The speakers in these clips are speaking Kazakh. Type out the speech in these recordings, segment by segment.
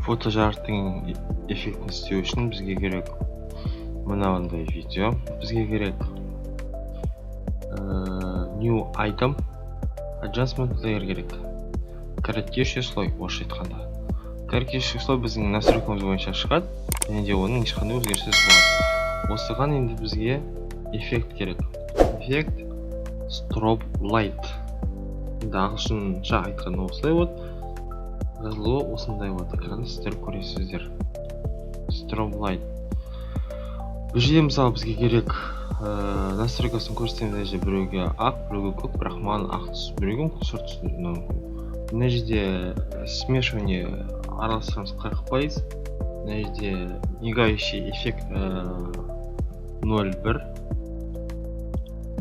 фотожарықтың эффектін істеу үшін бізге керек мынандай видео. Бізге керек new item adjustment layer керек. Корректирующий слой, орысша айтқанда. Корректирующий слой біздің настройкамыз бойынша шығады, және де оның ешқандай өзгеріссіз болады. Осыған енді бізге эффект керек. Эффект strobe light. Енді ағылшынша айтқанда осылай болады. Жазылуы осындай болады. Экранды сіздер көресіздер. Strobe light. Бұл жерде мысалы бізге керек настройкасын көрсетеміз. Біреуге ақ, біреуге көк, бірақ маған ақ түс, біреуге сұр түс. Мына жерде смешивание араластырамыз 40%. Мына жерде мигающий эффект 0,1.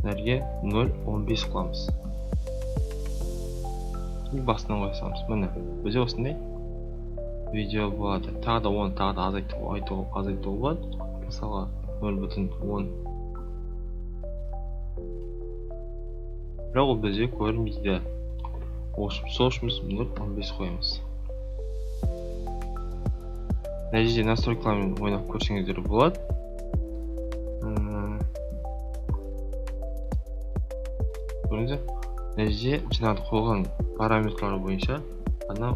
Нәрге 0,15 қыламыз. Басынан қойсамыз. Міне, бізде осындай видео болады. Тағы да оны тағы да азайтуға болады. Мысалға 0,10. Бірақ ол бізде көрінбейді. Сол үшін біз 0,15 қоямыз. Мына жерде настройкалармен ойнап көрсеңіздер болады. Көрдіңіздер? Мына жерде жаңағы қойған параметрлар бойынша ғана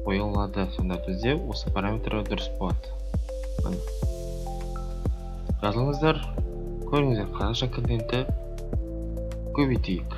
қойылады. Сонда бізде осы параметрлар дұрыс болады. Жазылыңыздар, көріңіздер, қазақша контентті көбейтейік.